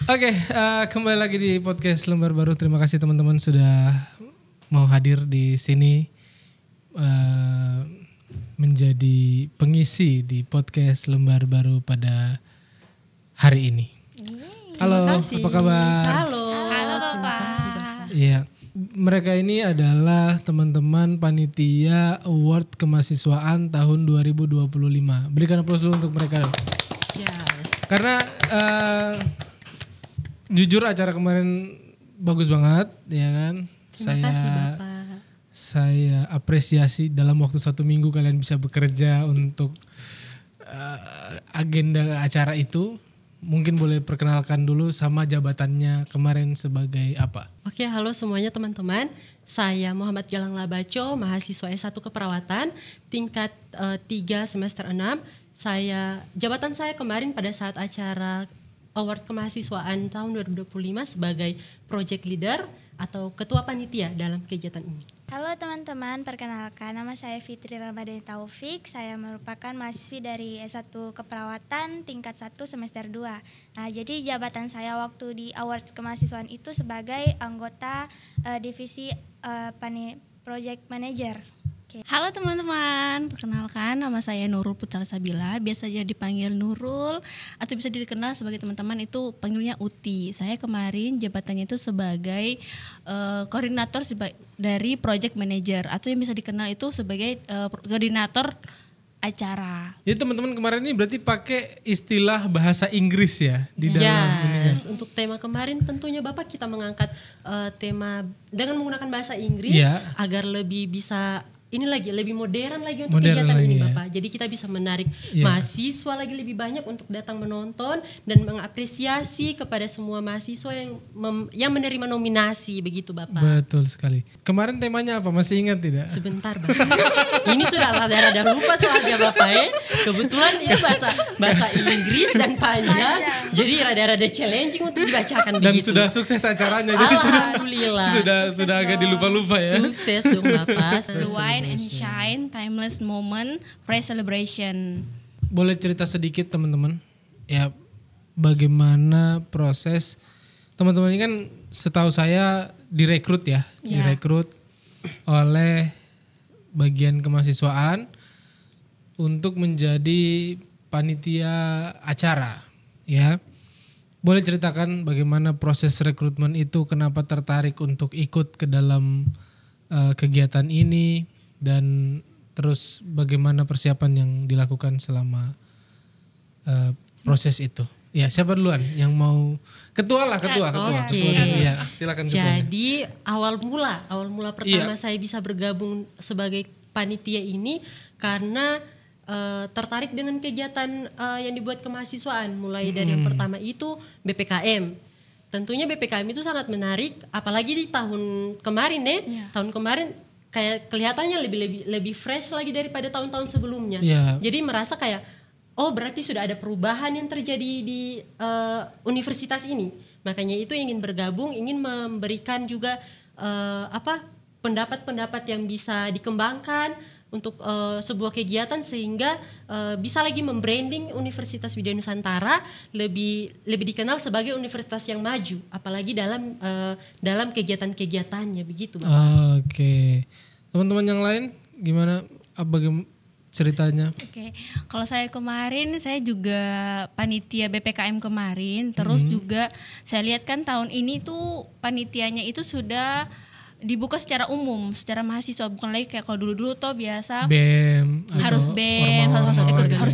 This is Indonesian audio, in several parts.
Oke, kembali lagi di podcast Lembar Baru. Terima kasih teman-teman sudah mau hadir di sini menjadi pengisi di podcast Lembar Baru pada hari ini. Halo, apa kabar? Halo Bapak. Iya, mereka ini adalah teman-teman panitia Award Kemahasiswaan tahun 2025. Berikan aplaus dulu untuk mereka. Yes. Karena jujur acara kemarin bagus banget, ya kan? Terima kasih Bapak. Saya apresiasi dalam waktu 1 minggu kalian bisa bekerja untuk agenda acara itu. Mungkin boleh perkenalkan dulu sama jabatannya kemarin sebagai apa? Oke, halo semuanya teman-teman. Saya Muhammad Galang Labaco, mahasiswa S1 Keperawatan, tingkat 3 semester 6. Jabatan saya kemarin pada saat acara Award Kemahasiswaan tahun 2025 sebagai Project Leader atau Ketua Panitia dalam kegiatan ini. Halo teman-teman, perkenalkan nama saya Fitri Ramadhani Taufik. Saya merupakan mahasiswi dari S1 Keperawatan tingkat 1 semester 2. Nah, jadi jabatan saya waktu di Award Kemahasiswaan itu sebagai anggota divisi Project Manager. Okay. Halo teman-teman, perkenalkan nama saya Nurul Putra Sabila, biasanya dipanggil Nurul atau bisa dikenal sebagai teman-teman itu panggilnya Uti. Saya kemarin jabatannya itu sebagai koordinator dari Project Manager atau yang bisa dikenal itu sebagai koordinator acara. Jadi teman-teman kemarin ini berarti pakai istilah bahasa Inggris ya di dalam ini. Untuk tema kemarin tentunya Bapak kita mengangkat tema dengan menggunakan bahasa Inggris agar lebih bisa lebih modern lagi untuk kegiatan ini Bapak. Jadi kita bisa menarik mahasiswa lagi lebih banyak untuk datang menonton dan mengapresiasi kepada semua mahasiswa yang menerima nominasi begitu Bapak. Betul sekali. Kemarin temanya apa? Masih ingat tidak? Sebentar Bapak. Ini sudah rada-rada lupa soalnya Bapak ya. Kebetulan ini bahasa Inggris dan panjang. Jadi rada-rada challenging untuk dibacakan dan begitu. Dan sudah sukses acaranya. Jadi sudah agak dilupa-lupa ya. Sukses dong Bapak. Wine and Shine Timeless Moment Pre-Celebration. Boleh cerita sedikit teman-teman ya bagaimana proses teman-teman ini kan setahu saya direkrut direkrut oleh bagian kemahasiswaan untuk menjadi panitia acara ya. Boleh ceritakan bagaimana proses rekrutmen itu, kenapa tertarik untuk ikut ke dalam kegiatan ini dan terus bagaimana persiapan yang dilakukan selama proses itu. Ya, siapa duluan yang mau? Ketua. Ya, silakan ketua. Jadi awal mula pertama saya bisa bergabung sebagai panitia ini karena tertarik dengan kegiatan yang dibuat kemahasiswaan. Mulai dari yang pertama itu BPKM. Tentunya BPKM itu sangat menarik, apalagi di tahun kemarin Tahun kemarin kayak kelihatannya lebih fresh lagi daripada tahun-tahun sebelumnya. Jadi merasa kayak berarti sudah ada perubahan yang terjadi di universitas ini. Makanya itu ingin bergabung, ingin memberikan juga pendapat-pendapat yang bisa dikembangkan untuk sebuah kegiatan sehingga bisa lagi membranding Universitas Widya Nusantara lebih dikenal sebagai universitas yang maju, apalagi dalam kegiatan-kegiatannya begitu Bapak. Oke. Teman-teman yang lain gimana ceritanya? Oke. Kalau saya kemarin saya juga panitia BPKM kemarin, terus juga saya lihat kan tahun ini tuh panitianya itu sudah dibuka secara umum, secara mahasiswa, bukan lagi kayak kalau dulu-dulu tuh biasa harus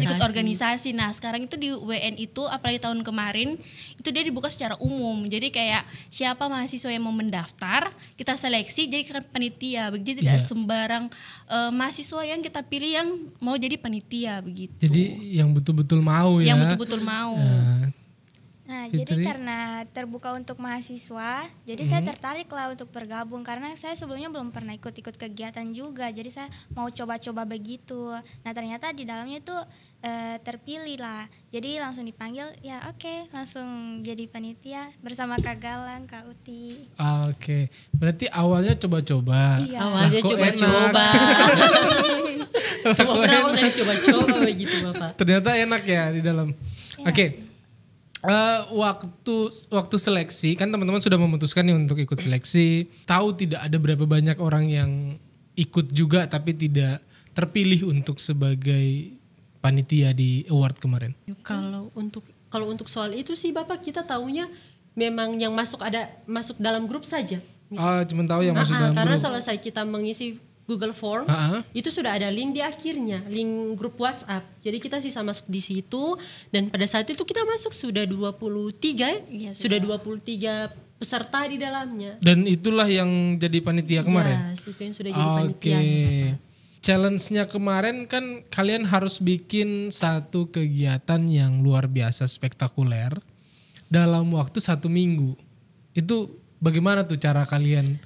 ikut organisasi. Nah, sekarang itu di WN itu apalagi tahun kemarin itu dia dibuka secara umum. Jadi kayak siapa mahasiswa yang mau mendaftar, kita seleksi jadi kan panitia. Begitu tidak sembarang mahasiswa yang kita pilih yang mau jadi panitia begitu. Jadi yang betul-betul mau ya. Yang betul-betul mau. Nah, jadi karena terbuka untuk mahasiswa, jadi saya tertarik lah untuk bergabung karena saya sebelumnya belum pernah ikut-ikut kegiatan juga, jadi saya mau coba-coba begitu. Nah, ternyata di dalamnya tuh terpilih lah, jadi langsung dipanggil, langsung jadi panitia bersama Kak Galang, Kak Uti. Oke, berarti awalnya coba-coba. Iya. Awalnya coba-coba. Semua berawal dari coba-coba begitu Bapak. Ternyata enak ya di dalam. Oke. Waktu seleksi kan teman-teman sudah memutuskan nih untuk ikut seleksi. Tahu tidak ada berapa banyak orang yang ikut juga tapi tidak terpilih untuk sebagai panitia di award kemarin. Kalau untuk soal itu sih Bapak, kita taunya memang yang masuk dalam grup saja. Cuma tahu yang masuk dalam karena grup. selesai kita mengisi Google Form, itu sudah ada link di akhirnya, link grup WhatsApp. Jadi kita sisa masuk di situ, dan pada saat itu kita masuk sudah 23 Iya, sudah 23 peserta di dalamnya. Dan itulah yang jadi panitia kemarin. Ya, itu yang sudah jadi panitia. Challenge-nya kemarin kan kalian harus bikin satu kegiatan yang luar biasa spektakuler dalam waktu 1 minggu. Itu bagaimana tuh cara kalian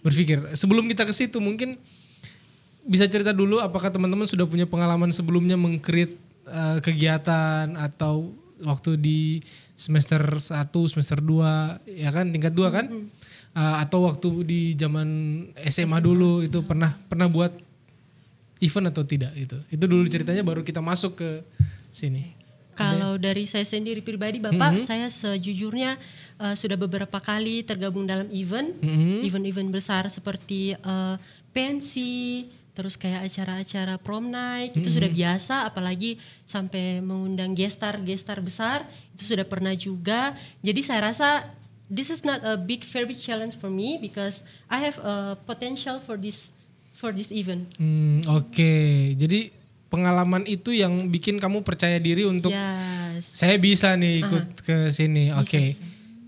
berpikir? Sebelum kita ke situ mungkin bisa cerita dulu apakah teman-teman sudah punya pengalaman sebelumnya meng-create kegiatan atau waktu di semester 1, semester 2 ya kan, tingkat 2 kan? Atau waktu di zaman SMA dulu itu pernah buat event atau tidak gitu. Itu dulu ceritanya baru kita masuk ke sini. Kalau dari saya sendiri pribadi Bapak, saya sejujurnya sudah beberapa kali tergabung dalam event-event besar seperti pensi, terus kayak acara-acara prom night, itu sudah biasa, apalagi sampai mengundang gestar besar, itu sudah pernah juga. Jadi saya rasa this is not a big very challenge for me because I have a potential for this event. Oke. Jadi pengalaman itu yang bikin kamu percaya diri untuk saya bisa nih ikut ke sini. Oke.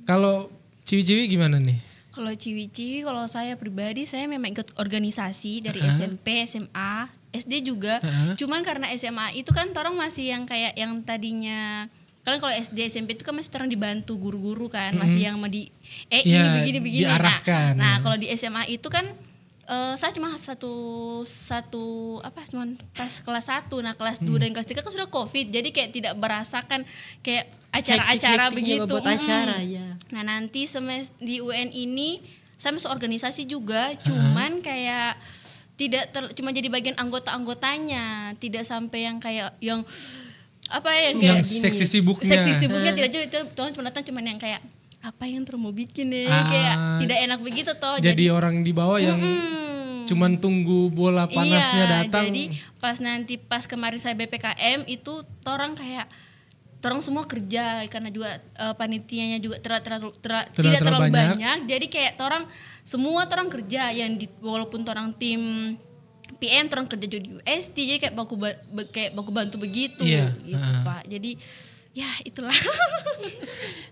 Kalau Ciwi-Ciwi gimana nih? Kalau Ciwi-Ciwi, kalau saya pribadi saya memang ikut organisasi dari SMP, SMA, SD juga. Cuman karena SMA itu kan orang masih yang kayak yang tadinya, kalian kalau SD SMP itu kan masih orang dibantu guru-guru kan, masih yang mau di begini-begini. Diarahkan. Nah, kalau di SMA itu kan saya cuma cuma pas kelas 1. Nah, kelas 2 dan kelas 3 kan sudah Covid. Jadi kayak tidak merasakan kayak acara-acara begitu. Acara, ya. Nah, nanti di UN ini saya masuk organisasi juga, cuman kayak tidak cuma jadi bagian anggota-anggotanya, tidak sampai yang kayak yang apa ya yang seksi sibuknya. Seksi sibuknya tidak juga, itu cuma datang cuman yang kayak apa yang mau bikin nih, kayak tidak enak begitu toh. Jadi orang di bawah yang cuman tunggu bola panasnya datang. Jadi pas kemarin saya BPKM itu orang kayak orang semua kerja karena juga panitianya juga tidak terlalu banyak. Jadi kayak orang semua orang kerja yang walaupun orang tim PM orang kerja di UST, jadi kayak baku bantu begitu gitu Pak. Jadi ya itulah.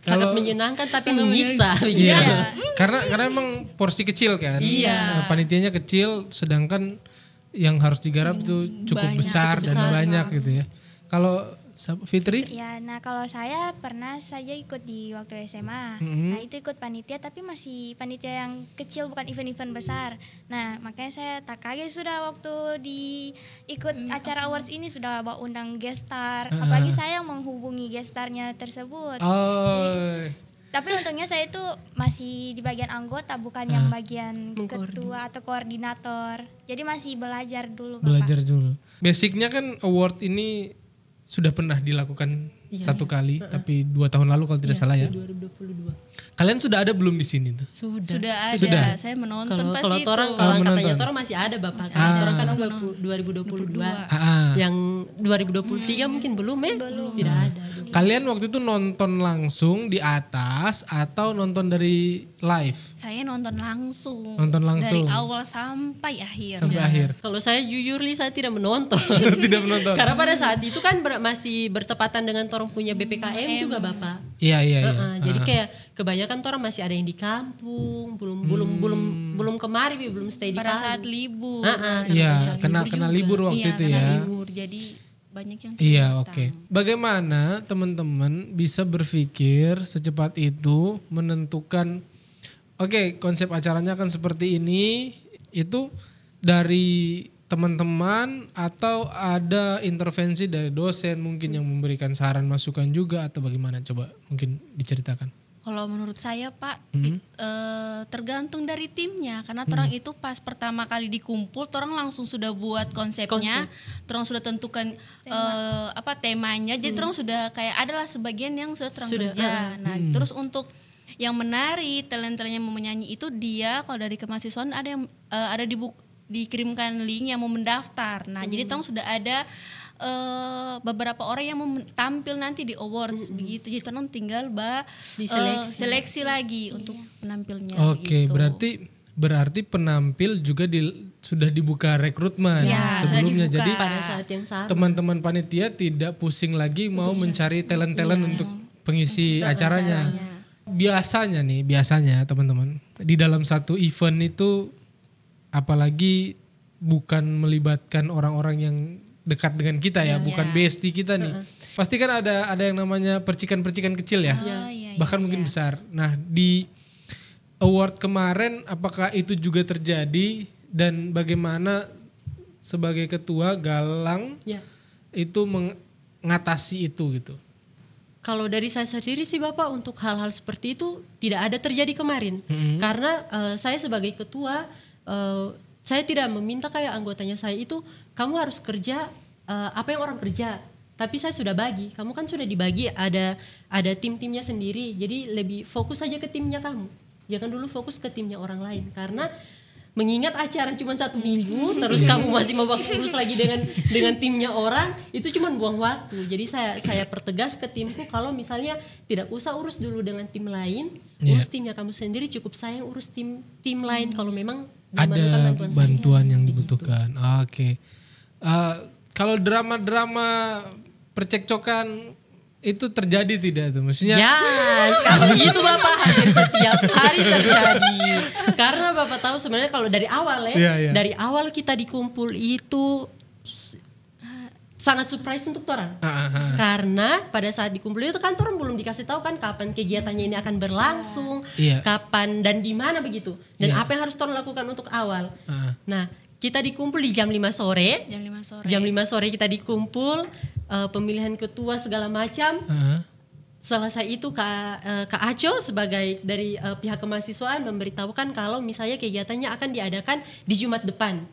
Sangat menyenangkan tapi menyiksa. Iya. Karena emang porsi kecil kan. Iya. Panitianya kecil, sedangkan yang harus digarap tuh cukup besar dan banyak gitu ya. Kalau Fitri? Ya, nah kalau saya ikut di waktu SMA. Nah itu ikut panitia tapi masih panitia yang kecil, bukan event-event besar. Nah makanya saya tak kaget sudah waktu ikut acara awards ini sudah bawa undang gestar. Apalagi saya yang menghubungi gestarnya tersebut. Tapi untungnya saya itu masih di bagian anggota, bukan yang bagian ketua atau koordinator. Jadi masih belajar dulu. Belajar dulu. Basicnya kan award ini sudah pernah dilakukan satu kali, tapi 2 tahun lalu kalau tidak salah ya. 2022. Kalian sudah ada belum di sini tuh? Sudah ada. Saya menonton pas itu. Kalau katanya orang masih ada Bapak. Orang kan 2022. Yang 2023 mungkin belum ya? Tidak ada. Kalian waktu itu nonton langsung di atas atau nonton dari live? Saya nonton langsung. Dari awal sampai akhir. Kalau saya jujur saya tidak menonton. Tidak menonton. Karena pada saat itu kan masih bertepatan dengan orang punya BPKM juga Bapak. Iya. Jadi kayak kebanyakan orang masih ada yang di kampung, belum kemari, belum stay di pada saat libur. Iya, kena libur waktu itu ya. Libur, jadi banyak yang iya, oke. Bagaimana teman-teman bisa berpikir secepat itu menentukan konsep acaranya kan seperti ini, itu dari teman-teman atau ada intervensi dari dosen mungkin yang memberikan saran masukan juga atau bagaimana, coba mungkin diceritakan. Kalau menurut saya Pak, tergantung dari timnya. Karena orang itu pas pertama kali dikumpul, orang langsung sudah buat konsepnya, orang sudah tentukan temanya. Jadi orang sudah kayak adalah sebagian yang sudah orang kerja. Nah terus untuk yang menari, talent-talentnya mau menyanyi itu dia kalau dari kemahasiswaan ada yang dikirimkan link yang mau mendaftar. Nah jadi orang sudah ada beberapa orang yang mau tampil nanti di awards begitu. Jadi teman tinggal seleksi lagi untuk penampilnya. Oke, begitu. berarti penampil juga sudah dibuka rekrutmen sebelumnya. Jadi pada saat yang sama teman-teman panitia tidak pusing lagi mau mencari talent-talent untuk pengisi acaranya. Biasanya teman-teman di dalam satu event itu, apalagi bukan melibatkan orang-orang yang dekat dengan kita ya, bukan bestie kita nih. Pasti kan ada yang namanya percikan-percikan kecil ya, bahkan mungkin besar. Nah di award kemarin apakah itu juga terjadi dan bagaimana sebagai ketua Galang itu mengatasi itu gitu? Kalau dari saya sendiri sih Bapak, untuk hal-hal seperti itu tidak ada terjadi kemarin. Karena saya sebagai ketua, saya tidak meminta kayak anggotanya saya itu kamu harus kerja apa yang orang kerja, tapi saya sudah bagi. Kamu kan sudah dibagi, ada tim-timnya sendiri. Jadi lebih fokus saja ke timnya kamu. Jangan dulu fokus ke timnya orang lain. Karena mengingat acara cuma 1 minggu, terus kamu masih mau urus lagi dengan timnya orang, itu cuma buang waktu. Jadi saya pertegas ke timku, kalau misalnya tidak usah urus dulu dengan tim lain, urus timnya kamu sendiri, cukup saya yang urus tim lain kalau memang ada bantuan yang dibutuhkan. Oke. Kalau drama-drama percekcokan itu terjadi tidak tuh? Maksudnya sekali itu Bapak hampir setiap hari terjadi. Karena Bapak tahu sebenarnya kalau dari awal dari awal kita dikumpul itu sangat surprise untuk orang. Karena pada saat dikumpul itu kan orang belum dikasih tahu kan kapan kegiatannya ini akan berlangsung, kapan dan di mana begitu. Dan apa yang harus orang lakukan untuk awal. Nah, kita dikumpul di jam 5 sore. Jam 5 sore kita dikumpul, pemilihan ketua segala macam. Selesai itu Kak Aco sebagai dari pihak kemahasiswaan memberitahukan kalau misalnya kegiatannya akan diadakan di Jumat depan.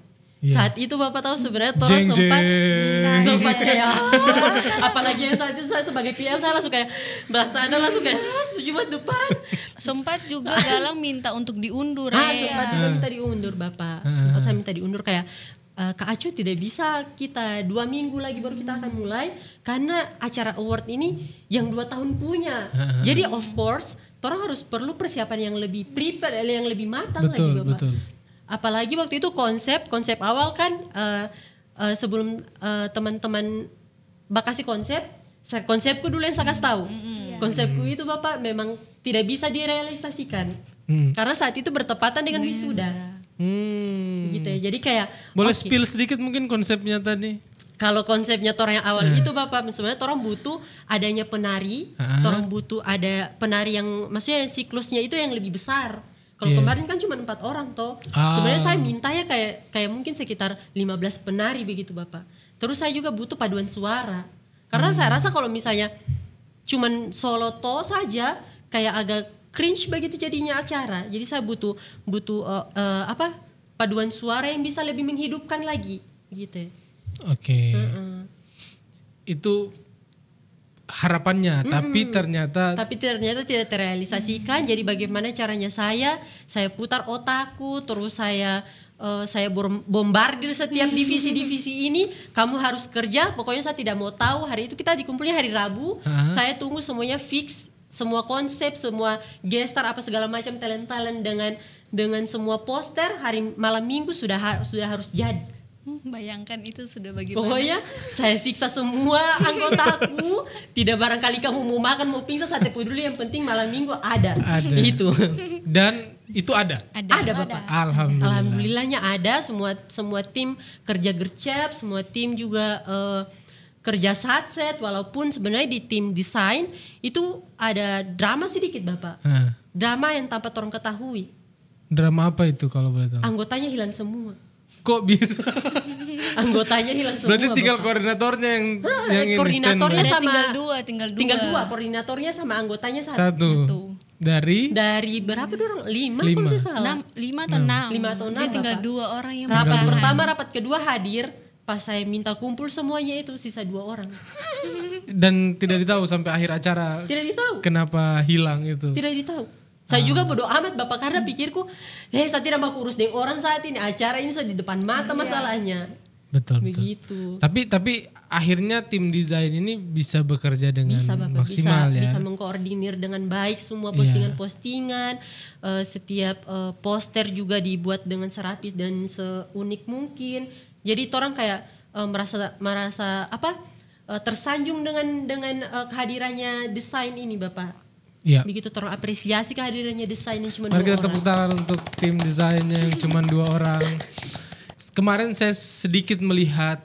Saat itu Bapak tahu sebenarnya Toro sempat kayak apalagi yang saat itu saya sebagai PR saya langsung kayak bahasa Anda langsung kayak Jumat depan. Sempat juga Galang minta untuk diundur. Sempat juga minta diundur Bapak. Sempat saya minta diundur kayak Kak Acu tidak bisa kita 2 minggu lagi baru kita akan mulai karena acara award ini yang 2 tahun punya. Jadi of course orang harus perlu persiapan yang lebih prepare, yang lebih matang lagi Bapak. Betul. Apalagi waktu itu konsep awal kan sebelum teman-teman kasih konsepku dulu yang saya kasih tahu. Konsepku itu Bapak memang tidak bisa direalisasikan karena saat itu bertepatan dengan wisuda. Gitu ya. Jadi kayak boleh spill sedikit mungkin konsepnya tadi. Kalau konsepnya orang yang awal itu Bapak sebenarnya orang butuh adanya penari, orang butuh ada penari yang maksudnya siklusnya itu yang lebih besar. Kalau kemarin kan cuma 4 orang toh. Sebenarnya saya minta ya kayak mungkin sekitar 15 penari begitu Bapak. Terus saya juga butuh paduan suara. Karena saya rasa kalau misalnya cuman solo toh saja kayak agak cringe begitu jadinya acara. Jadi saya butuh paduan suara yang bisa lebih menghidupkan lagi gitu. Oke. Itu harapannya, tapi ternyata tidak terrealisasikan. Jadi bagaimana caranya saya putar otakku, terus saya bombardir setiap divisi-divisi ini. Kamu harus kerja, pokoknya saya tidak mau tahu. Hari itu kita dikumpulnya hari Rabu. Saya tunggu semuanya fix, semua konsep, semua gestar apa segala macam talent dengan semua poster. Hari malam Minggu sudah harus jadi. Bayangkan itu sudah bagaimana. Pokoknya saya siksa semua anggotaku. Tidak barangkali kamu mau makan, mau pingsan, saya peduli. Yang penting malam Minggu ada. Itu. Dan itu ada Bapak. Alhamdulillahnya ada. Semua tim kerja gercep, semua tim juga kerja satset. Walaupun sebenarnya di tim desain itu ada drama sedikit Bapak. Drama yang tanpa orang ketahui. Drama apa itu kalau boleh tahu? Anggotanya hilang semua. Kok bisa? Anggotanya hilang semua. Berarti tinggal Bapak. Koordinatornya yang koordinatornya sama tinggal dua. Koordinatornya sama anggotanya satu. Dari berapa orang? 5 kalau Lima. tidak salah. 5 atau 6. 5 atau 6, Jadi tinggal Bapak. 2 orang yang Rapat bertahan. pertama, rapat kedua hadir. Pas saya minta kumpul semuanya itu sisa 2 orang. dan tidak ditahu sampai akhir acara Tidak ditahu. kenapa hilang itu. Tidak ditahu. Saya juga bodoh amat Bapak karena pikirku, saya tidak mau urus dengan orang saat ini. Acara ini sudah di depan mata masalahnya. Betul. Begitu. Tapi akhirnya tim desain ini bisa bekerja dengan Bisa Bapak, maksimal ya. bisa mengkoordinir dengan baik semua Iya. postingan-postingan. Setiap poster juga dibuat dengan serapis dan seunik mungkin. Jadi orang kayak merasa tersanjung dengan kehadirannya desain ini Bapak. Iya. Begitu orang apresiasi kehadirannya desain yang cuma Mari 2 kita orang. tepuk tangan untuk tim desainnya yang cuma 2 orang. Kemarin saya sedikit melihat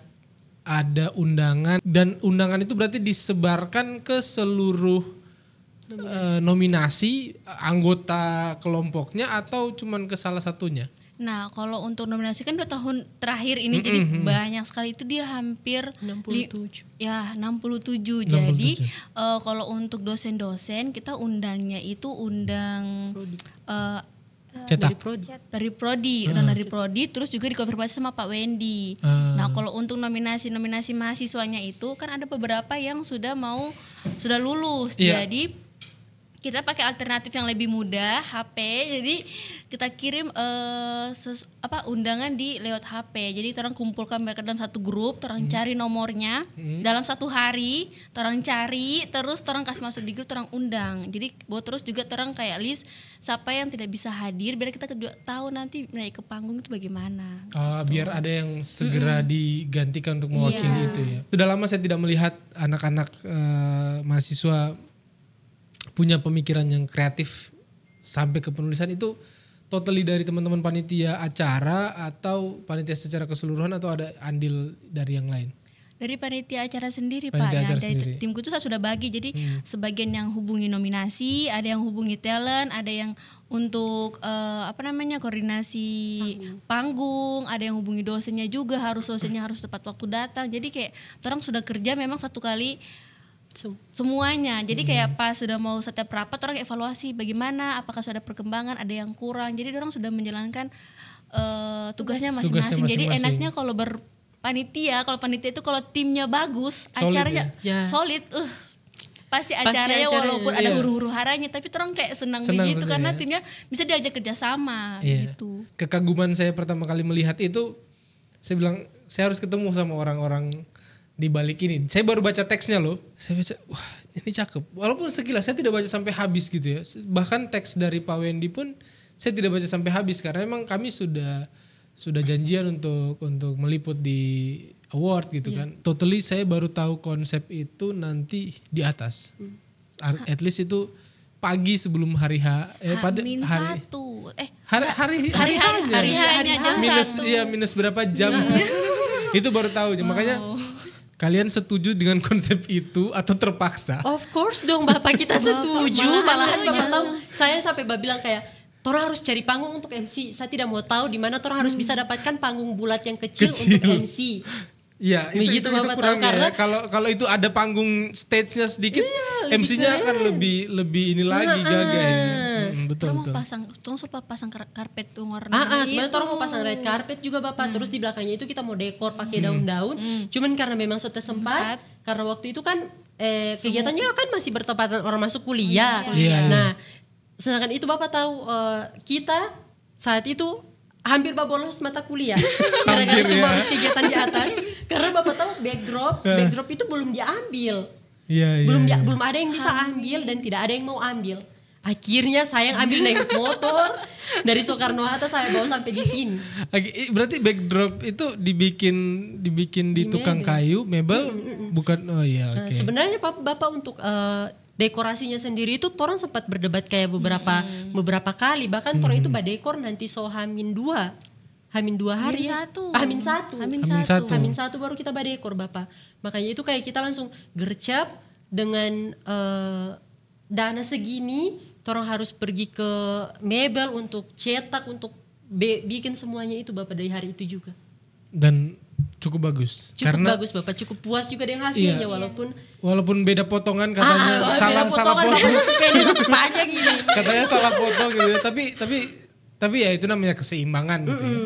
ada undangan dan undangan itu berarti disebarkan ke seluruh nominasi anggota kelompoknya atau cuman ke salah satunya? Nah, kalau untuk nominasi kan 2 tahun terakhir ini jadi banyak sekali, itu dia hampir 67. 67. Jadi kalau untuk dosen-dosen kita undangnya itu undang Cetak. dari prodi, terus juga dikonfirmasi sama Pak Wendy. Nah, kalau untuk nominasi mahasiswanya itu kan ada beberapa yang sudah lulus. Iya. Jadi kita pakai alternatif yang lebih mudah, HP. Jadi kita kirim undangan lewat HP. Jadi orang kumpulkan mereka dalam satu grup, orang cari nomornya dalam 1 hari, orang cari, terus orang kasih masuk di grup, orang undang. Jadi buat terus juga orang kayak list siapa yang tidak bisa hadir, biar kita kedua tahu nanti naik ke panggung itu bagaimana. Biar ada yang segera digantikan untuk mewakili itu ya. Sudah lama saya tidak melihat anak-anak mahasiswa punya pemikiran yang kreatif sampai ke penulisan. Itu totally dari teman-teman panitia acara atau panitia secara keseluruhan atau ada andil dari yang lain? Dari panitia acara sendiri Panitia Pak, acara dari sendiri. timku itu saya sudah bagi. Jadi sebagian yang hubungi nominasi, ada yang hubungi talent, ada yang untuk koordinasi panggung, ada yang hubungi dosennya juga, dosennya harus tepat waktu datang. Jadi kayak orang sudah kerja memang satu kali semuanya. Jadi kayak pas sudah mau setiap rapat orang evaluasi bagaimana, apakah sudah ada perkembangan, ada yang kurang. Jadi orang sudah menjalankan tugasnya masing-masing. Jadi enaknya kalau panitia itu kalau timnya bagus, Solid acaranya ya? solid. Pasti acaranya walaupun ada huru-huru haranya, tapi orang kayak senang begitu karena timnya bisa diajak kerjasama gitu. Kekaguman saya pertama kali melihat itu, saya bilang saya harus ketemu sama orang-orang di balik ini. Saya baru baca teksnya loh. Saya baca, wah ini cakep. Walaupun sekilas saya tidak baca sampai habis gitu ya. Bahkan teks dari Pak Wendy pun saya tidak baca sampai habis karena memang kami sudah janjian untuk meliput di award gitu kan. Totally saya baru tahu konsep itu nanti di atas. At least itu pagi sebelum hari H. Min Hari hanya jam 1. Iya, minus berapa jam. Itu baru tahu. Makanya kalian setuju dengan konsep itu atau terpaksa? Of course dong Bapak, kita setuju. Malahan Bapak tahu, saya sampai bilang kayak Tora harus cari panggung untuk MC. Saya tidak mau tahu di mana Tora harus bisa dapatkan panggung bulat yang kecil. Untuk MC. Iya, itu Bapak tahu kurangnya karena ya. Kalau itu ada panggung stage-nya sedikit, MC-nya akan lebih ini lagi gagah ini. Betul. Pasang karpet tuh warna Sebenarnya Tora mau pasang red carpet juga Bapak. Terus di belakangnya itu kita mau dekor pakai daun-daun. Cuman karena memang sudah sempat, karena waktu itu kan kegiatannya kan masih bertepatan orang masuk kuliah. Nah, sedangkan itu Bapak tahu kita saat itu hampir bolos mata kuliah gara-gara cuma harus kegiatan di atas karena Bapak tahu backdrop itu belum diambil. Belum ada yang bisa ambil dan tidak ada yang mau ambil. Akhirnya saya yang ambil naik motor dari Soekarno Hatta, saya bawa sampai di sini. Berarti backdrop itu dibikin di tukang kayu, mebel, bukan? Oh iya, oke. Sebenarnya Bapak untuk dekorasinya sendiri itu orang sempat berdebat kayak beberapa kali, bahkan orang itu badekor nanti Hamin 2 hari ya. Hamin 1 baru kita badekor Bapak. Makanya itu kayak kita langsung gercep dengan dana segini, orang harus pergi ke mebel untuk cetak, untuk bikin semuanya itu Bapak dari hari itu juga. Dan cukup bagus. Cukup Karena bagus Bapak, cukup puas juga dengan hasilnya walaupun beda potongan katanya salah potong. Aja gini. Katanya salah foto gitu ya. Tapi ya itu namanya keseimbangan gitu ya.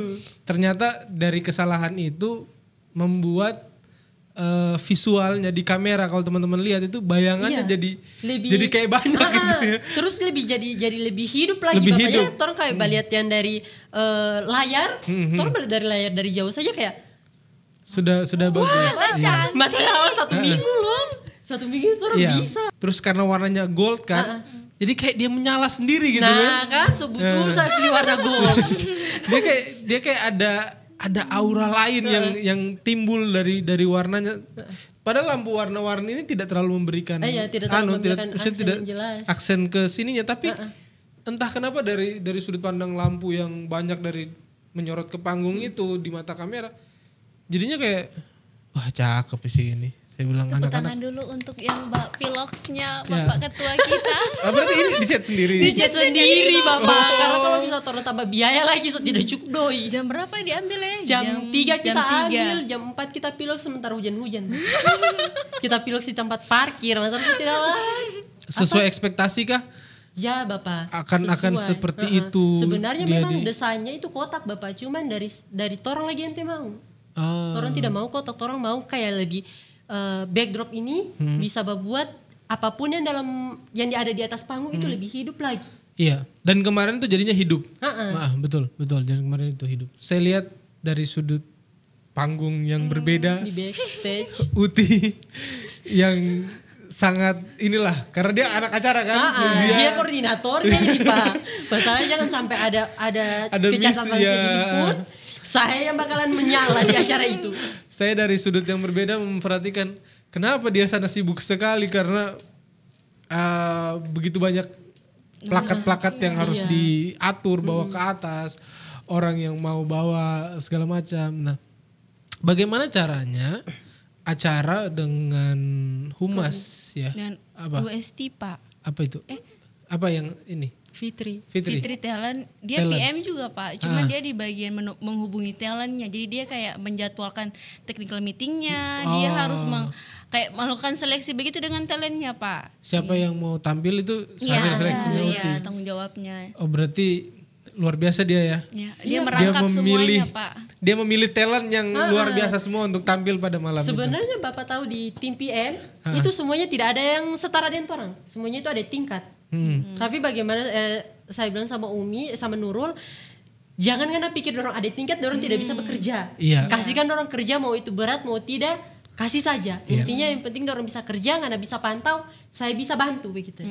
Ternyata dari kesalahan itu membuat visualnya di kamera, kalau teman-teman lihat itu bayangannya jadi kayak banyak gitu ya. Terus jadi lebih hidup lagi lebih Bapak hidup. ya. Orang kayak lihat yang dari layar, orang melihat dari layar dari jauh saja kayak sudah bagus. Iya. masa ya 1 minggu loh. 1 minggu itu orang bisa. Terus karena warnanya gold kan. Jadi kayak dia menyala sendiri gitu Nah kan sebetulnya saya pilih warna gold. dia kayak ada aura lain yang timbul dari warnanya. Padahal lampu warna-warni ini tidak terlalu memberikan tidak terlalu memberikan aksen yang jelas. aksen ke sininya, tapi entah kenapa dari sudut pandang lampu yang banyak dari menyorot ke panggung itu di mata kamera, jadinya kayak wah cakep sih ini. Saya bilang Tepuk anak-anak. tangan dulu untuk yang Pilox-nya Bapak Ketua kita. Berarti ini dicat sendiri. Dicat sendiri Bapak. Karena kalau bisa orang tambah biaya lagi tidak cukup doi. Jam berapa diambil ya? Jam 3 kita jam 3. ambil, jam 4 kita pilok sementara hujan-hujan. Kita pilok di tempat parkir, nah terus tidak lain. Sesuai ekspektasi kah? Ya Bapak. Akan seperti itu. Sebenarnya memang desainnya itu kotak Bapak, cuman dari torang lagi ente mau. Torang tidak mau kotak, torang mau kayak lebih backdrop ini bisa buat apapun yang ada di atas panggung itu lebih hidup lagi. Iya, dan kemarin tuh jadinya hidup. Betul. Dan kemarin itu hidup. Saya lihat dari sudut panggung yang berbeda. Di backstage. Uti yang sangat inilah, karena dia anak acara kan. Dia koordinatornya ini Pak. Masalahnya jangan sampai ada kecacatan sedikit pun. Saya yang bakalan menyala di acara itu. Saya dari sudut yang berbeda memperhatikan kenapa dia sana sibuk sekali, karena begitu banyak plakat-plakat yang harus diatur bawa ke atas, orang yang mau bawa segala macam. Nah, bagaimana caranya acara dengan humas ya? Dan Apa? UST Pak. Apa itu? Apa yang ini? Fitri talent, dia Talent. PM juga Pak, cuma dia di bagian menghubungi talentnya, jadi dia kayak menjadwalkan technical meetingnya, dia harus kayak melakukan seleksi begitu dengan talentnya Pak. Siapa yang mau tampil itu hasil seleksinya Uti. Iya, tanggung jawabnya. Oh berarti luar biasa dia ya. Dia merangkap semuanya Pak. Dia memilih talent yang luar biasa semua untuk tampil pada malam itu. Sebenarnya Bapak tahu di tim PM itu semuanya tidak ada yang setara dengan orang. Semuanya itu ada tingkat. Tapi bagaimana saya bilang sama Umi sama Nurul, jangan karena pikir orang ada tingkat orang tidak bisa bekerja. Iya. Kasihkan orang kerja, mau itu berat mau tidak kasih saja. Intinya yang penting orang bisa kerja, nggak bisa pantau, saya bisa bantu begitu.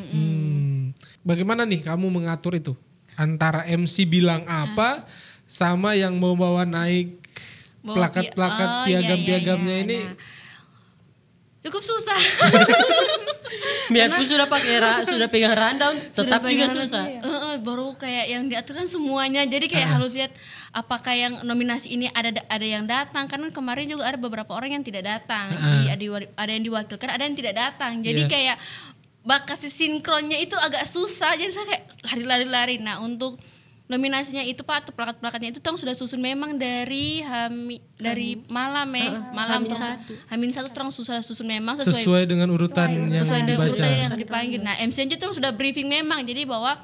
Bagaimana nih kamu mengatur itu antara MC bilang apa sama yang mau bawa naik plakat-plakat piagam-piagamnya ini? Nah, cukup susah. Biarpun sudah pegang rundown, tetap juga susah. Baru kayak yang diaturkan semuanya. Jadi kayak harus lihat apakah yang nominasi ini ada yang datang. Karena kemarin juga ada beberapa orang yang tidak datang. Ada yang diwakilkan, ada yang tidak datang. Jadi kayak kasih sinkronnya itu agak susah. Jadi saya kayak lari-lari. Nah untuk nominasinya itu Pak, atau plakat-plakatnya itu tong sudah susun memang dari malam Hamin satu tong sudah susun memang sesuai dengan urutan yang dibaca. Yang dipanggil. Nah MC itu sudah briefing memang, jadi bahwa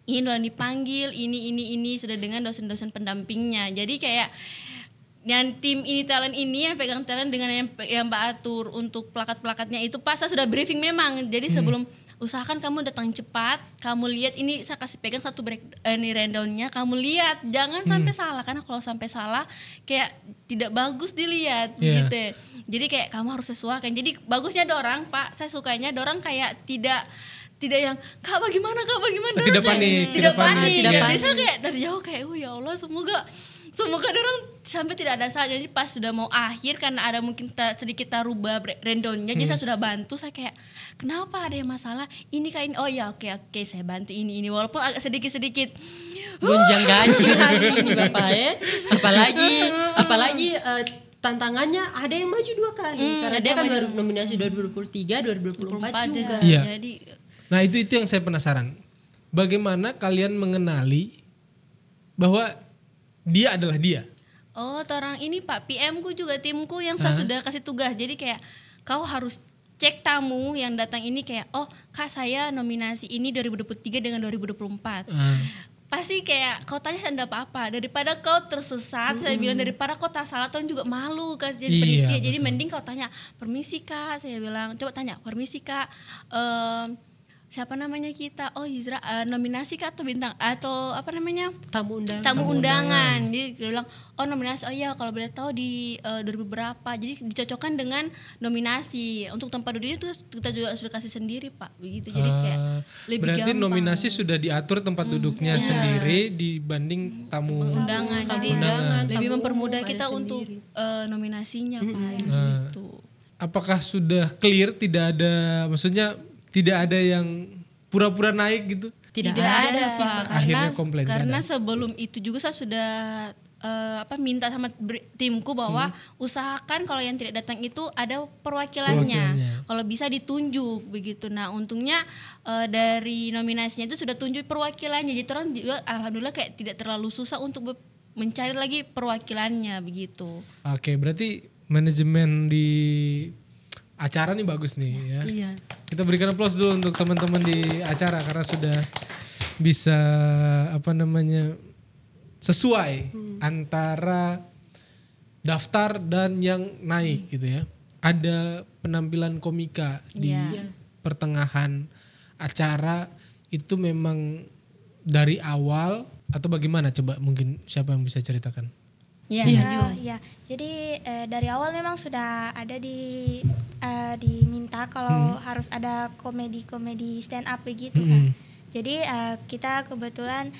ini udah dipanggil, ini sudah dengan dosen-dosen pendampingnya. Jadi kayak yang tim ini talent ini yang pegang talent dengan yang Mbak atur untuk plakat-plakatnya itu Pak, saya sudah briefing memang. Jadi sebelum usahakan kamu datang cepat, kamu lihat ini saya kasih pegang satu rundownnya, kamu lihat jangan sampai salah, karena kalau sampai salah kayak tidak bagus dilihat gitu. Jadi kayak kamu harus sesuaikan. Jadi bagusnya dorang Pak, saya sukanya dorang kayak tidak yang kak bagaimana tidak panik. Jadi saya kayak dari jauh kayak ya Allah semoga dorang sampai tidak ada salah. Jadi pas sudah mau akhir karena ada mungkin sedikit rubah rundownnya, jadi saya sudah bantu. Saya kayak kenapa ada yang masalah ini kayak ini, oh ya oke saya bantu ini walaupun agak sedikit gonjang ganjing hari ini Bapak ya. Apalagi tantangannya ada yang maju 2 kali karena dia kan baru nominasi 2023 2024 juga. Iya. Jadi Nah itu yang saya penasaran. Bagaimana kalian mengenali bahwa dia adalah dia? Oh, orang ini Pak PM ku juga timku yang saya sudah kasih tugas. Jadi kayak kau harus cek tamu yang datang ini kayak, oh Kak saya nominasi ini 2023 dengan 2024. Pasti kayak kau tanya saya apa-apa. Daripada kau tersesat, saya bilang daripada kau tak salah, tahun juga malu Kak jadi panitia. Jadi mending kau tanya, permisi Kak, saya bilang, coba tanya, permisi Kak, siapa namanya kita? Oh Izra, nominasi Kak atau bintang atau apa namanya? Tamu undangan. Jadi dia bilang, oh nominasi, oh iya kalau boleh tahu di 2000 berapa. Jadi dicocokkan dengan nominasi. Untuk tempat duduknya itu kita juga sudah kasih sendiri Pak. Begitu. Jadi kayak lebih berarti gampang. nominasi sudah diatur tempat duduknya sendiri dibanding tamu undangan. Jadi lebih mempermudah kita untuk nominasinya Pak. Gitu. Apakah sudah clear, tidak ada, maksudnya tidak ada yang pura-pura naik gitu? Tidak ada sih, Pak. Akhirnya komplain. Karena sebelum itu juga saya sudah minta sama timku bahwa usahakan kalau yang tidak datang itu ada perwakilannya. Kalau bisa ditunjuk begitu. Nah untungnya dari nominasinya itu sudah tunjuk perwakilannya. Jadi orang juga alhamdulillah kayak tidak terlalu susah untuk mencari lagi perwakilannya begitu. Oke, berarti manajemen di acara nih bagus nih ya. Iya. Kita berikan aplaus dulu untuk teman-teman di acara karena sudah bisa sesuai antara daftar dan yang naik gitu ya. Ada penampilan komika di pertengahan acara itu memang dari awal atau bagaimana? Coba mungkin siapa yang bisa ceritakan? Ya. Jadi dari awal memang sudah ada diminta kalau harus ada komedi stand up begitu kan. Jadi kita kebetulan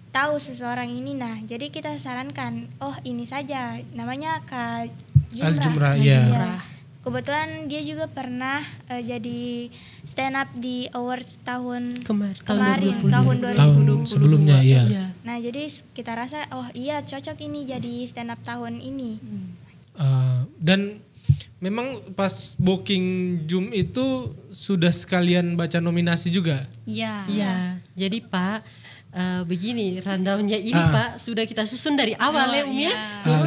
tahu seseorang ini, nah jadi kita sarankan, oh ini saja namanya Kak Jumrah. Kebetulan dia juga pernah jadi stand up di awards tahun kemarin tahun 2020. Tahun sebelumnya ya. Nah jadi kita rasa oh iya cocok ini jadi stand up tahun ini. Dan memang pas booking Zoom itu sudah sekalian baca nominasi juga? Iya. Jadi Pak begini rundownnya ini Pak sudah kita susun dari awal ya Umi ya.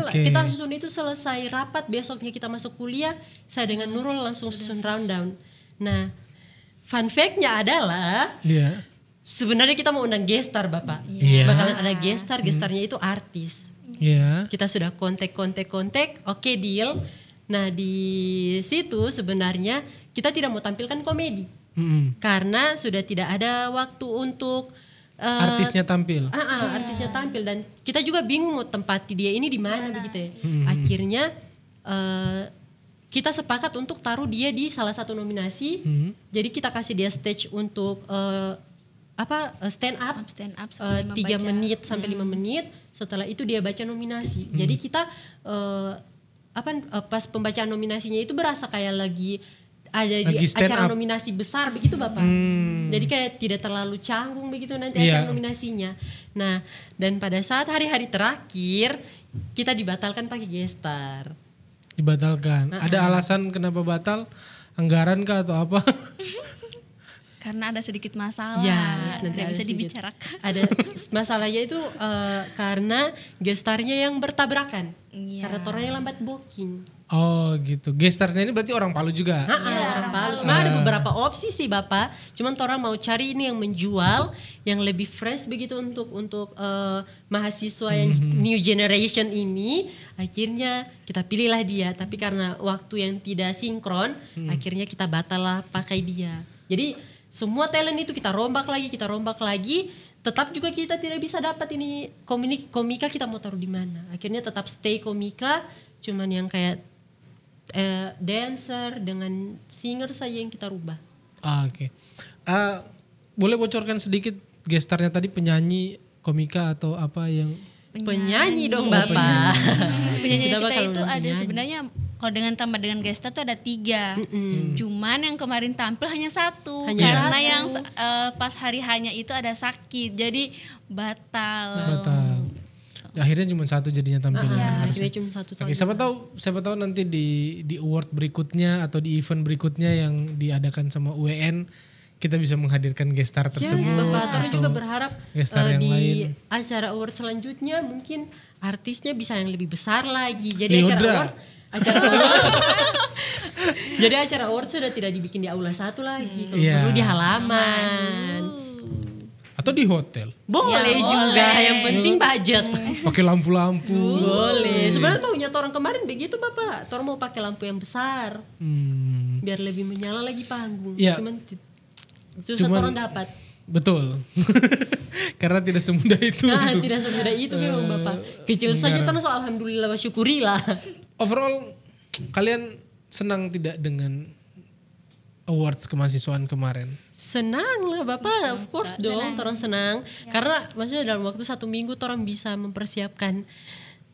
Kita susun itu selesai rapat, besoknya kita masuk kuliah, saya dengan Nurul langsung susun rundown. Nah fun fact-nya adalah sebenarnya kita mau undang gestar Bapak. Bakalan ada gestarnya itu artis. Kita sudah kontak, oke deal. Nah di situ sebenarnya kita tidak mau tampilkan komedi. Karena sudah tidak ada waktu untuk artisnya tampil. Artisnya tampil dan kita juga bingung mau tempati dia ini di mana begitu ya. Akhirnya kita sepakat untuk taruh dia di salah satu nominasi. Jadi kita kasih dia stage untuk stand up 3 menit sampai 5 menit. Setelah itu dia baca nominasi. Jadi kita pas pembacaan nominasinya itu berasa kayak lagi ada di acara nominasi besar begitu Bapak. Jadi kayak tidak terlalu canggung begitu nanti acara nominasinya. Nah, dan pada saat hari-hari terakhir kita dibatalkan pakai gestar. Dibatalkan. Ada alasan kenapa batal? Anggaran kah atau apa? Karena ada sedikit masalah. Tidak bisa dibicarakan. Ada masalahnya itu karena gestarnya yang bertabrakan. Karena orangnya lambat booking. Oh gitu. Gestarnya ini berarti orang Palu juga? Orang Palu. Sebenarnya ada beberapa opsi sih Bapak. Cuman orang mau cari ini yang menjual, yang lebih fresh begitu untuk mahasiswa yang new generation ini. Akhirnya kita pilihlah dia. Tapi karena waktu yang tidak sinkron, akhirnya kita batal lah pakai dia. Jadi semua talent itu kita rombak lagi. Tetap juga kita tidak bisa dapat ini komika kita mau taruh di mana. Akhirnya tetap stay komika, cuman yang kayak dancer dengan singer saja yang kita rubah. Oke. Boleh bocorkan sedikit gestarnya tadi, penyanyi, komika atau apa yang? Penyanyi dong Bapak. Penyanyi kita itu ada sebenarnya kalau dengan tambah dengan gestar tuh ada 3. Cuman yang kemarin tampil hanya 1. Karena yang pas hari hanya itu ada sakit, jadi batal. Akhirnya cuma 1 jadinya tampilnya. Akhirnya cuma 1 saja. Oke, siapa tahu nanti di award berikutnya atau di event berikutnya yang diadakan sama UEN kita bisa menghadirkan guest star tersebut. Yes, Bapak. Terus atau juga berharap guest star yang di lain. acara award selanjutnya mungkin artisnya bisa yang lebih besar lagi. Jadi Liodra. Jadi acara award sudah tidak dibikin di aula 1 lagi, kalau Iya. perlu di halaman. Atau di hotel. Boleh Ya, juga, boleh. yang penting budget. Pakai lampu-lampu. Boleh. Sebenarnya punya orang kemarin begitu Bapak. Orang mau pakai lampu yang besar biar lebih menyala lagi panggung. Iya. Susah orang dapat. Betul. Karena tidak semudah itu. Nah, untuk tidak semudah itu memang Bapak. Kecil saja terus alhamdulillah wa syukurilah. overall kalian senang tidak dengan awards kemahasiswaan kemarin? Senang lah Bapak, of course dong, orang senang. Karena maksudnya dalam waktu 1 minggu orang bisa mempersiapkan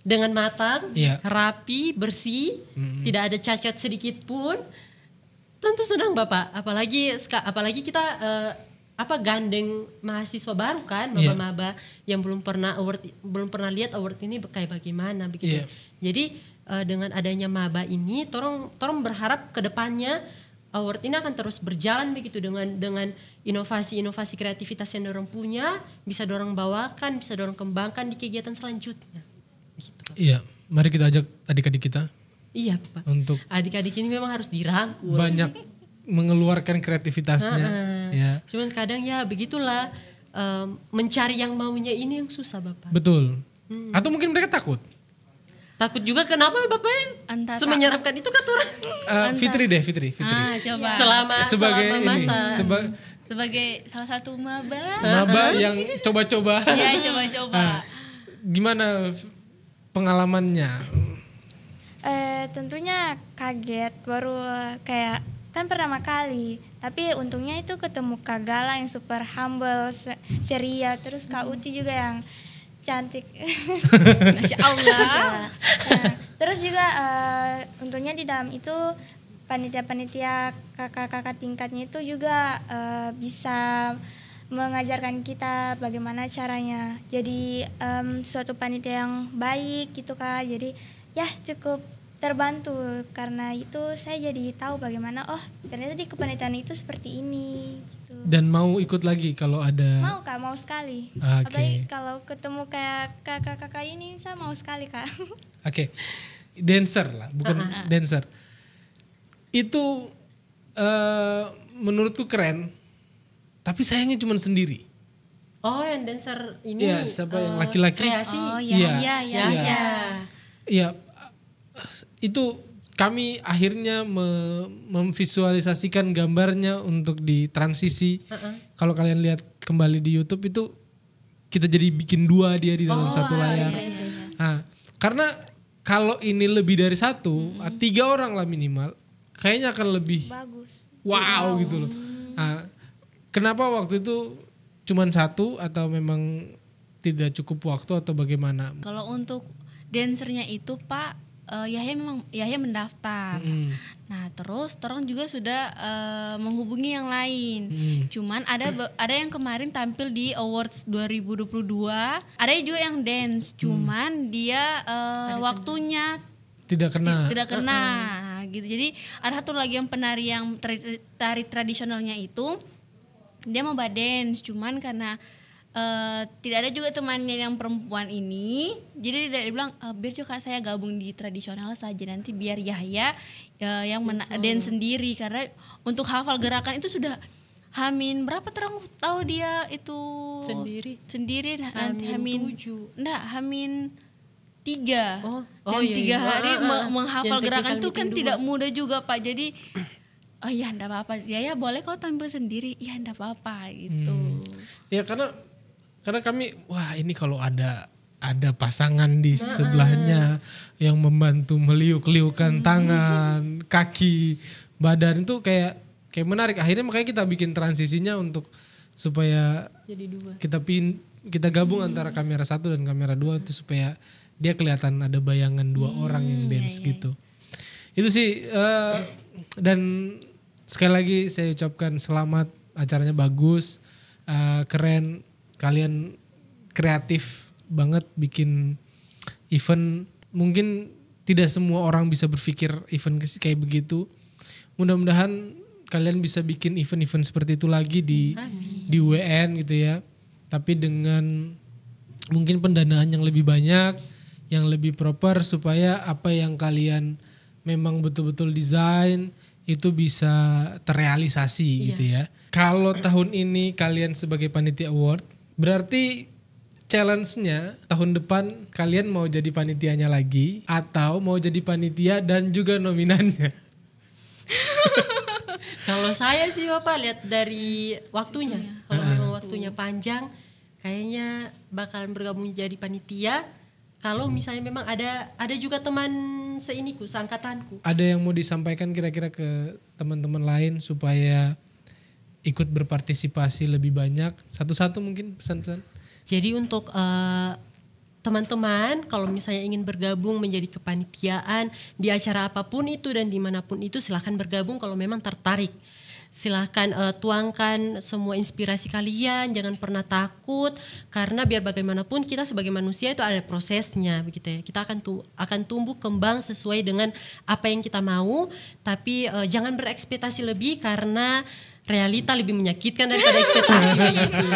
dengan matang, Iya. rapi, bersih, tidak ada cacat sedikit pun. Tentu senang Bapak, apalagi kita gandeng mahasiswa baru kan, maba-maba yang belum pernah lihat award ini kayak bagaimana begitu. Iya. Jadi dengan adanya maba ini, torong berharap ke depannya award ini akan terus berjalan begitu dengan inovasi-inovasi kreativitas yang dorong punya, bisa dorong bawakan, bisa dorong kembangkan di kegiatan selanjutnya. Begitu. Iya, mari kita ajak adik-adik kita Iya Pak. untuk Adik-adik ini memang harus dirangkul. banyak mengeluarkan kreativitasnya. Ya, Cuman kadang ya begitulah, mencari yang maunya ini yang susah Bapak. betul. Atau mungkin mereka takut. Takut juga kenapa Bapak Entah semenyeramkan itu kata orang. Fitri. Coba. Selama Sebagai masa. Sebagai salah satu maba. maba yang coba-coba. Ya, coba-coba. Gimana pengalamannya? Tentunya kaget, baru kayak kan pertama kali. Tapi untungnya itu ketemu Kak Gala yang super humble, ceria, terus Kak Uti juga yang cantik. Masya Allah. Nah, terus juga untungnya di dalam itu panitia-panitia kakak-kakak tingkatnya itu juga bisa mengajarkan kita bagaimana caranya jadi suatu panitia yang baik gitu Kak. Jadi ya cukup terbantu karena itu saya jadi tahu bagaimana ternyata di kepanitiaan itu seperti ini gitu. Dan mau ikut lagi kalau ada. Mau Kak, mau sekali. Oke. Apalagi kalau ketemu kayak kakak-kakak ini saya mau sekali Kak. Oke. Dancer lah, bukan dancer. Itu menurutku keren. Tapi sayangnya cuma sendiri. Oh, yang dancer ini. Iya, siapa yang laki-laki? Kreasi. Oh Iya. ya. Iya, itu kami akhirnya memvisualisasikan gambarnya untuk di transisi. Kalau kalian lihat kembali di YouTube itu kita jadi bikin 2 dia di dalam satu layar. Nah, karena kalau ini lebih dari 1, 3 orang lah minimal, kayaknya akan lebih Bagus. wow gitu loh. Nah, kenapa waktu itu cuman 1 atau memang tidak cukup waktu atau bagaimana? Kalau untuk dancernya itu Pak, Yahya mendaftar. Nah terus orang juga sudah menghubungi yang lain. Cuman ada yang kemarin tampil di Awards 2022. Ada juga yang dance. Cuman dia waktunya Tidak kena. tidak kena. Nah, gitu. Jadi ada satu lagi yang penari yang tari tradisionalnya itu dia mau dance. Cuman karena tidak ada juga temannya yang perempuan ini, jadi dia bilang biar juga saya gabung di tradisional saja, nanti biar Yahya yang dance sendiri, karena untuk hafal gerakan itu sudah Hamin berapa terang tahu dia itu sendiri Hamin 7. enggak Hamin 3 Oh, dan iya, 3 iya. hari menghafal Yang gerakan technical itu kan meeting tidak dulu. mudah juga Pak, jadi oh iya enggak apa-apa, ya boleh kau tampil sendiri, ya enggak apa-apa gitu. Ya karena kami ini kalau ada pasangan di sebelahnya yang membantu meliuk-liukan tangan, kaki, badan itu kayak menarik. Akhirnya makanya kita bikin transisinya untuk supaya Jadi 2. kita gabung antara kamera 1 dan kamera 2 itu supaya dia kelihatan ada bayangan 2 orang yang dance gitu. Itu sih dan sekali lagi saya ucapkan selamat, acaranya bagus, keren. Kalian kreatif banget bikin event. Mungkin tidak semua orang bisa berpikir event kayak begitu. Mudah-mudahan kalian bisa bikin event-event seperti itu lagi di UN gitu ya. Tapi dengan mungkin pendanaan yang lebih banyak, yang lebih proper supaya apa yang kalian memang betul-betul desain itu bisa terrealisasi gitu ya. Kalau tahun ini kalian sebagai panitia award, berarti challenge-nya tahun depan kalian mau jadi panitianya lagi atau mau jadi panitia dan juga nominannya? Kalau saya sih Bapak lihat dari waktunya. Kalau memang waktunya panjang, kayaknya bakalan bergabung jadi panitia. Kalau misalnya memang ada juga teman seiniku, seangkatanku. Ada yang mau disampaikan kira-kira ke teman-teman lain supaya ikut berpartisipasi lebih banyak? Satu-satu mungkin pesan-pesan. Jadi untuk teman-teman kalau misalnya ingin bergabung menjadi kepanitiaan di acara apapun itu dan dimanapun itu, silahkan bergabung kalau memang tertarik. Silahkan tuangkan semua inspirasi kalian, jangan pernah takut karena biar bagaimanapun kita sebagai manusia itu ada prosesnya begitu ya. Kita akan tumbuh kembang sesuai dengan apa yang kita mau, tapi jangan berekspektasi lebih karena realita lebih menyakitkan daripada ekspektasi begitu.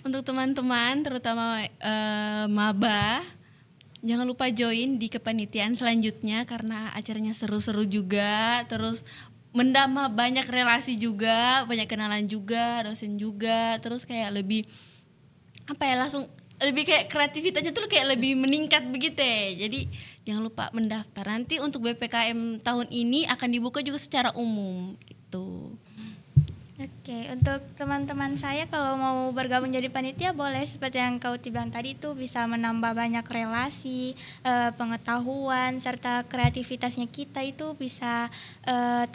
Untuk teman-teman terutama maba, jangan lupa join di kepanitiaan selanjutnya karena acaranya seru-seru juga, terus mendama banyak relasi juga, banyak kenalan juga, dosen juga, terus kayak lebih langsung lebih kayak kreativitasnya tuh kayak lebih meningkat begitu ya. Jadi jangan lupa mendaftar. Nanti untuk BPKM tahun ini akan dibuka juga secara umum gitu. Oke, untuk teman-teman saya kalau mau bergabung jadi panitia boleh, seperti yang kau bilang tadi itu bisa menambah banyak relasi, pengetahuan serta kreativitasnya kita itu bisa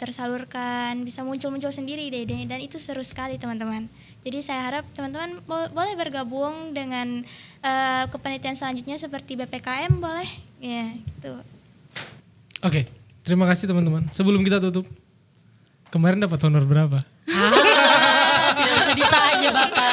tersalurkan, bisa muncul-muncul sendiri ide-idenya dan itu seru sekali teman-teman. Jadi saya harap teman-teman boleh bergabung dengan kepanitiaan selanjutnya seperti BPKM boleh, ya gitu. Oke, terima kasih teman-teman. Sebelum kita tutup, kemarin dapat honor berapa? Tidak usah ditanya Bapak.